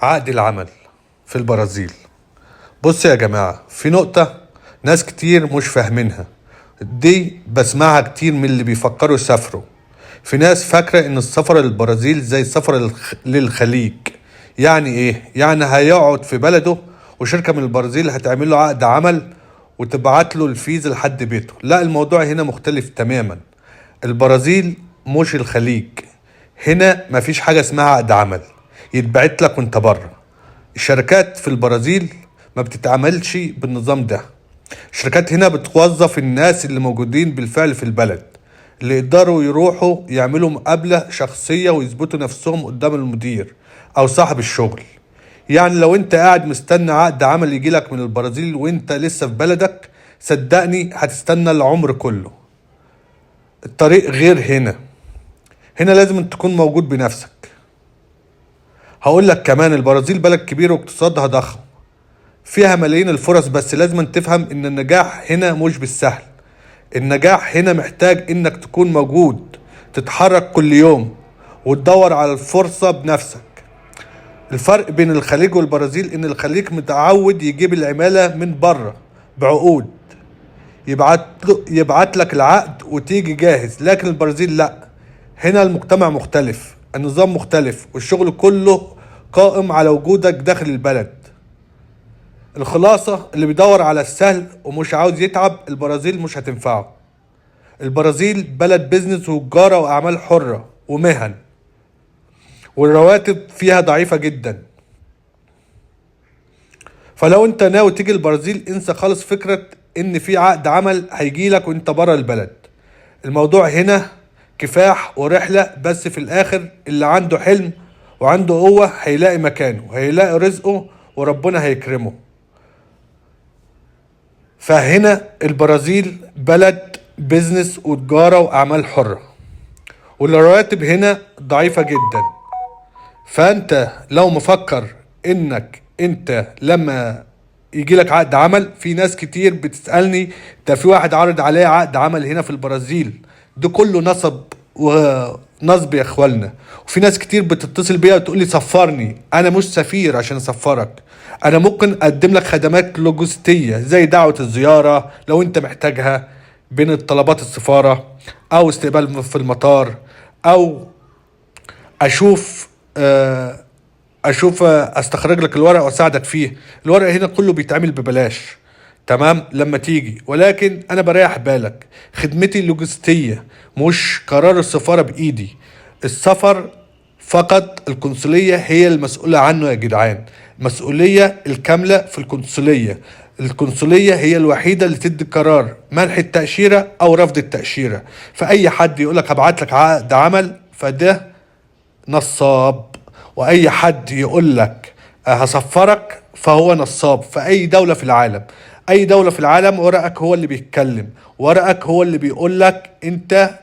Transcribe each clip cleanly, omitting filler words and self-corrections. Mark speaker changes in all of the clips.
Speaker 1: عقد العمل في البرازيل. بص يا جماعة، في نقطة ناس كتير مش فاهمينها، دي بسمعها كتير من اللي بيفكروا يسافروا. في ناس فاكرة ان السفر للبرازيل زي السفر للخليج. يعني ايه؟ يعني هيقعد في بلده وشركة من البرازيل هتعمل له عقد عمل وتبعت له الفيزا لحد بيته. لا، الموضوع هنا مختلف تماما. البرازيل مش الخليج. هنا مفيش حاجة اسمها عقد عمل يتبعت لك وانت بره. الشركات في البرازيل ما بتتعاملش بالنظام ده. الشركات هنا بتوظف الناس اللي موجودين بالفعل في البلد، اللي يقدروا يروحوا يعملوا مقابلة شخصية ويثبتوا نفسهم قدام المدير أو صاحب الشغل. يعني لو انت قاعد مستنى عقد عمل يجيلك من البرازيل وانت لسه في بلدك، صدقني هتستنى العمر كله. الطريق غير هنا لازم انت تكون موجود بنفسك. هقول لك كمان، البرازيل بلد كبير واقتصادها ضخم، فيها ملايين الفرص، بس لازم تفهم ان النجاح هنا مش بالسهل. النجاح هنا محتاج انك تكون موجود، تتحرك كل يوم وتدور على الفرصة بنفسك. الفرق بين الخليج والبرازيل ان الخليج متعود يجيب العمالة من بره بعقود، يبعت لك العقد وتيجي جاهز. لكن البرازيل لا، هنا المجتمع مختلف، النظام مختلف، والشغل كله قائم على وجودك داخل البلد. الخلاصة، اللي بيدور على السهل ومش عاوز يتعب البرازيل مش هتنفعه. البرازيل بلد بيزنس وتجارة وأعمال حرة ومهن، والرواتب فيها ضعيفة جدا. فلو انت ناوي تيجي البرازيل، انسى خالص فكرة ان في عقد عمل هيجيلك وانت برا البلد. الموضوع هنا كفاح ورحلة، بس في الاخر اللي عنده حلم وعنده قوة هيلاقي مكانه، هيلاقي رزقه، وربنا هيكرمه. فهنا البرازيل بلد بيزنس وتجارة وأعمال حرة، والرواتب هنا ضعيفة جدا. فأنت لو مفكر إنك أنت لما يجي لك عقد عمل، في ناس كتير بتسألني، ده في واحد عارض عليه عقد عمل هنا في البرازيل. ده كله نصب ونصب يا اخوالنا. وفي ناس كتير بتتصل بيا وتقول لي سفرني. انا مش سفير عشان اسفرك، انا ممكن اقدم لك خدمات لوجستية زي دعوة الزيارة لو انت محتاجها بين الطلبات السفارة، او استقبال في المطار، او اشوف استخرج لك الورق واساعدك فيه. الورق هنا كله بيتعمل ببلاش، تمام لما تيجي. ولكن انا بريح بالك، خدمتي لوجستية، مش قرار السفارة بايدي. السفر فقط القنصلية هي المسؤولة عنه يا جدعان. المسؤولية الكاملة في القنصلية. القنصلية هي الوحيدة اللي تدي قرار منح التأشيرة او رفض التأشيرة. فاي حد يقولك هبعت لك عقد عمل فده نصاب. واي حد يقول لك هسفرك فهو نصاب في اي دولة في العالم. اي دولة في العالم ورقك هو اللي بيتكلم، ورقك هو اللي بيقول لك انت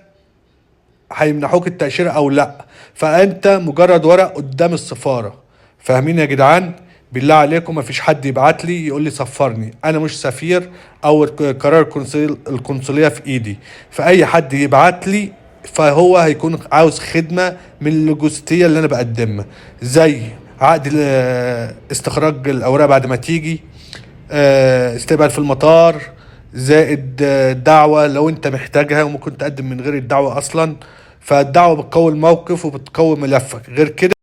Speaker 1: هيمنحوك التأشيرة او لا. فانت مجرد ورق قدام السفارة. فاهمين يا جدعان؟ بالله عليكم مفيش حد يبعت لي يقول لي سفرني، انا مش سفير او قرار القنصلية في ايدي. فاي حد يبعت لي فهو هيكون عاوز خدمة من اللوجستية اللي انا بقدمها، زي عقد استخراج الاوراق بعد ما تيجي، استقبال في المطار، زائد دعوة لو انت محتاجها وممكن تقدم من غير الدعوة اصلا. فالدعوة بتقوي الموقف وبتقوي ملفك. غير كده